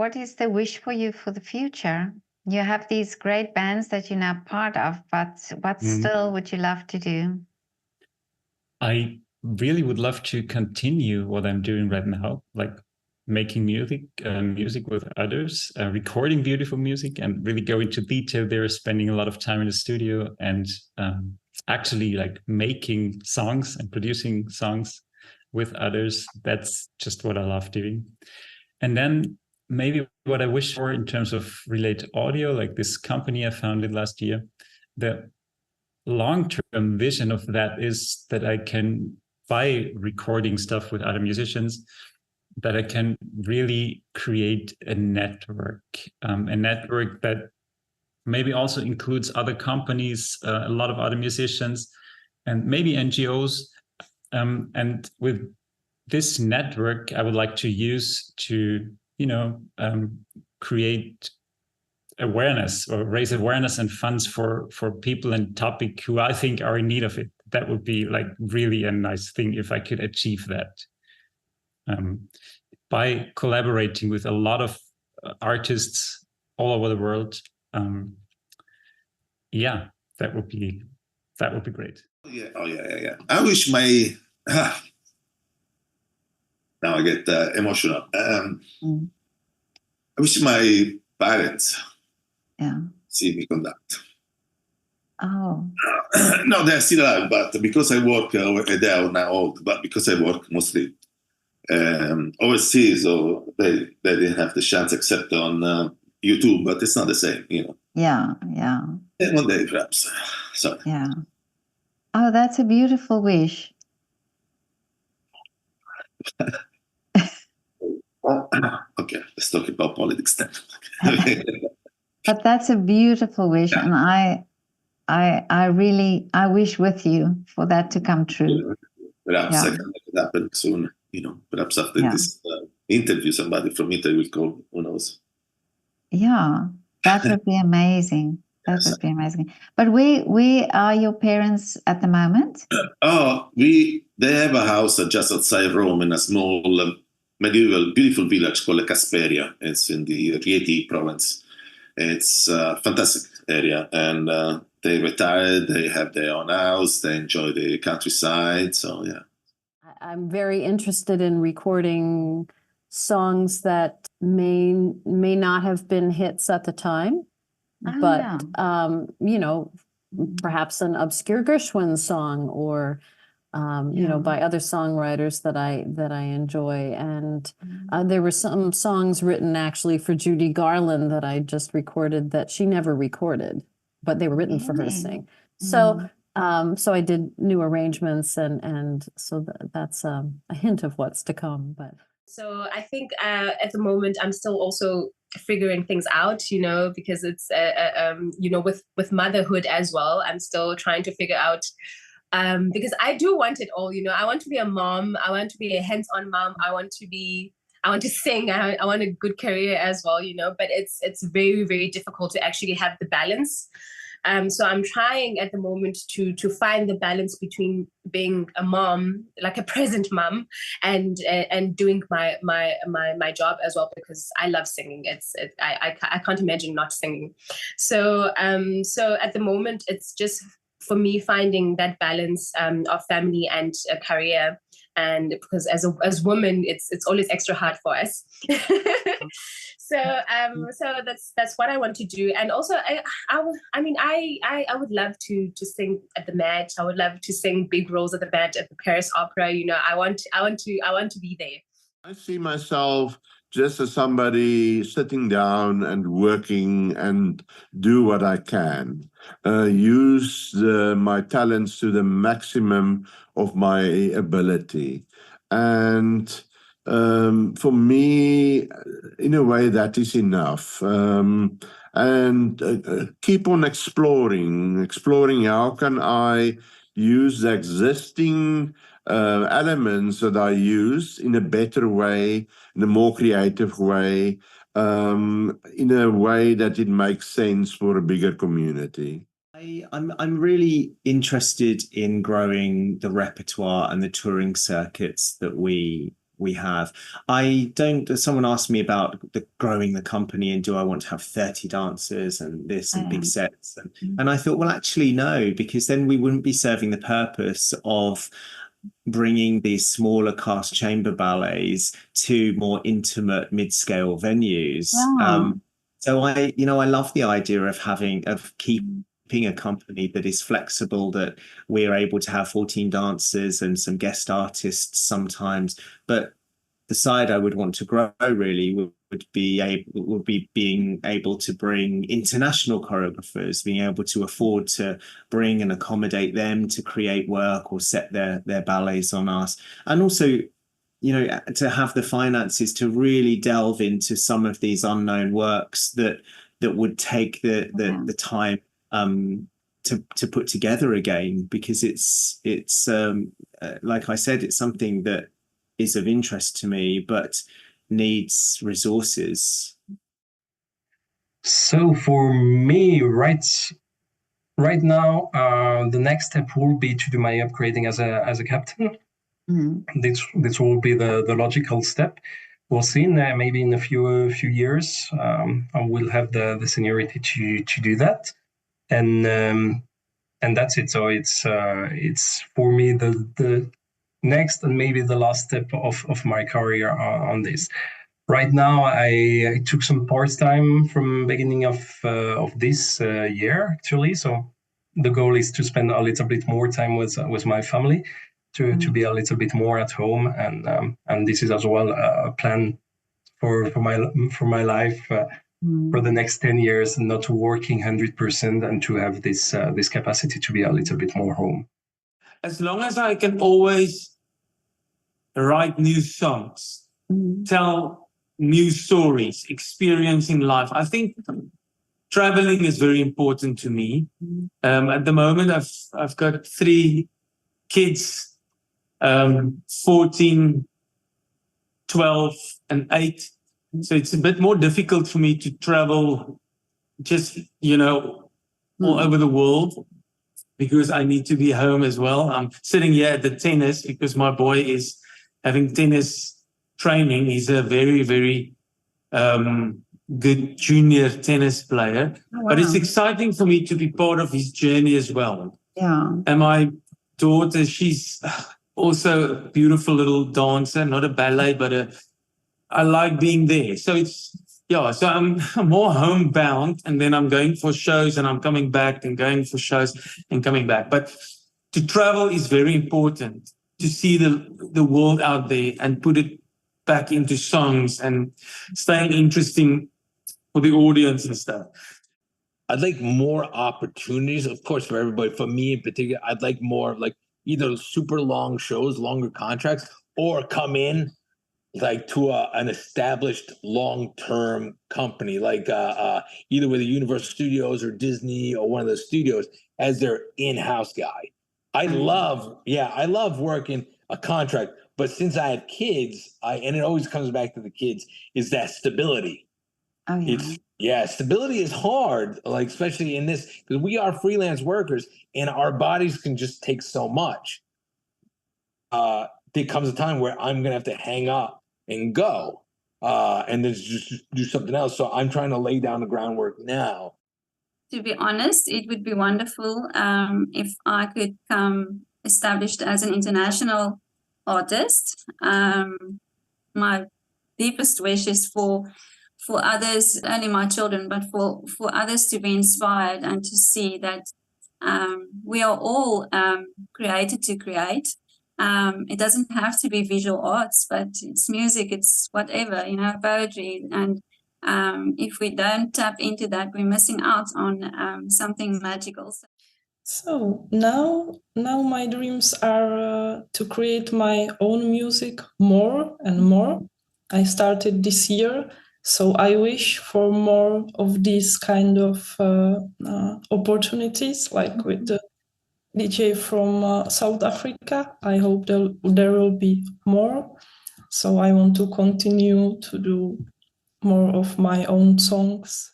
What is the wish for you for the future? You have these great bands that you're now part of, but what still would you love to do? I really would love to continue what I'm doing right now, like making music with others, recording beautiful music, and really go into detail there, spending a lot of time in the studio and actually like making songs and producing songs with others. That's just what I love doing. And then maybe what I wish for in terms of related audio, like this company I founded last year, the long-term vision of that is that I can, by recording stuff with other musicians, that I can really create a network that maybe also includes other companies, a lot of other musicians, and maybe NGOs. And with this network, I would like to use to, create awareness or raise awareness and funds for people and topic who I think are in need of it. That would be like really a nice thing if I could achieve that. By collaborating with a lot of artists all over the world. Yeah, that would be great. Yeah. I wish my now I get emotional. I wish my parents see me conduct. Oh. No, they're still alive, but because I work, they are now old, but because I work mostly overseas, so they didn't have the chance except on YouTube, but it's not the same, Yeah. And one day, perhaps. So. Yeah. Oh, that's a beautiful wish. Okay, let's talk about politics then. But that's a beautiful wish, and I wish with you for that to come true. Perhaps I can make it happen soon. Perhaps after this interview, somebody from Italy will call. Who knows? Yeah, that would be amazing. That would be amazing. But where are your parents at the moment? They have a house just outside Rome in a small medieval, beautiful village called Casperia. It's in the Rieti province. It's a fantastic area, and they retired. They have their own house. They enjoy the countryside. So yeah, I'm very interested in recording songs that may not have been hits at the time, but perhaps an obscure Gershwin song or by other songwriters that I enjoy. And there were some songs written actually for Judy Garland that I just recorded that she never recorded, but they were written for her to sing. So so I did new arrangements, and so that's a hint of what's to come. But so I think at the moment I'm still also figuring things out, because it's with motherhood as well. I'm still trying to figure out. Because I do want it all, I want to be a mom. I want to be a hands-on mom. I want to sing. I want a good career as well, but it's very, very difficult to actually have the balance. So I'm trying at the moment to find the balance between being a mom, like a present mom, and doing my job as well, because I love singing. I can't imagine not singing. So at the moment it's just for me finding that balance of family and career, and because as women it's always extra hard for us. So that's what I want to do. And also I would love to sing at the Met. I would love to sing big roles at the Met, at the Paris Opera. I want to be there. I see myself just as somebody sitting down and working and do what I can, use my talents to the maximum of my ability. And for me, in a way, that is enough. And keep on exploring how can I use the existing elements that I use in a better way, in a more creative way, in a way that it makes sense for a bigger community. I'm really interested in growing the repertoire and the touring circuits that we we have. I don't. Someone asked me about growing the company and do I want to have 30 dancers and this and big sets, and I thought, well, actually no, because then we wouldn't be serving the purpose of bringing these smaller cast chamber ballets to more intimate mid-scale venues. So I love the idea of keeping a company that is flexible, that we're able to have 14 dancers and some guest artists sometimes. But the side I would want to grow really would be being able to bring international choreographers, being able to afford to bring and accommodate them to create work or set their ballets on us, and also, to have the finances to really delve into some of these unknown works that would take the time to put together again, because it's like I said, it's something that is of interest to me but needs resources. So for me, right now, the next step will be to do my upgrading as a captain. This will be the logical step. We'll see. Maybe in a few years, I will have the seniority to do that, and that's it. So it's for me the next and maybe the last step of my career on this. Right now, I took some part-time from beginning of this year, actually. So the goal is to spend a little bit more time with my family, to be a little bit more at home, and this is as well a plan for my life for the next 10 years, not working 100% and to have this capacity to be a little bit more home. As long as I can always write new songs, tell new stories, experiencing life. I think traveling is very important to me. At the moment, I've got 3 kids, 14, 12, and 8. So it's a bit more difficult for me to travel just, all over the world, because I need to be home as well. I'm sitting here at the tennis because my boy is having tennis training. He's a very, very good junior tennis player. Oh, wow. But it's exciting for me to be part of his journey as well. Yeah. And my daughter, she's also a beautiful little dancer, not a ballet, but I like being there. So so I'm more homebound, and then I'm going for shows and I'm coming back and going for shows and coming back. But to travel is very important, to see the world out there and put it back into songs and staying interesting for the audience and stuff. I'd like more opportunities, of course, for everybody. For me in particular, I'd like more like either super long shows, longer contracts, or come in like to an established long-term company, like either with the Universal Studios or Disney or one of those studios as their in-house guy. I love working a contract, but since I had kids, and it always comes back to the kids, is that stability. Oh, yeah. Stability is hard, like especially in this, because we are freelance workers and our bodies can just take so much. There comes a time where I'm gonna have to hang up and go, and then just do something else. So I'm trying to lay down the groundwork now. To be honest, it would be wonderful if I could come established as an international artist. My deepest wish is for others, only my children, but for others to be inspired and to see that we are all created to create. It doesn't have to be visual arts, but it's music, it's whatever, poetry. And if we don't tap into that, we're missing out on something magical. So now my dreams are to create my own music more and more. I started this year, so I wish for more of these kind of opportunities, like with the DJ from South Africa. I hope there will be more. So I want to continue to do more of my own songs.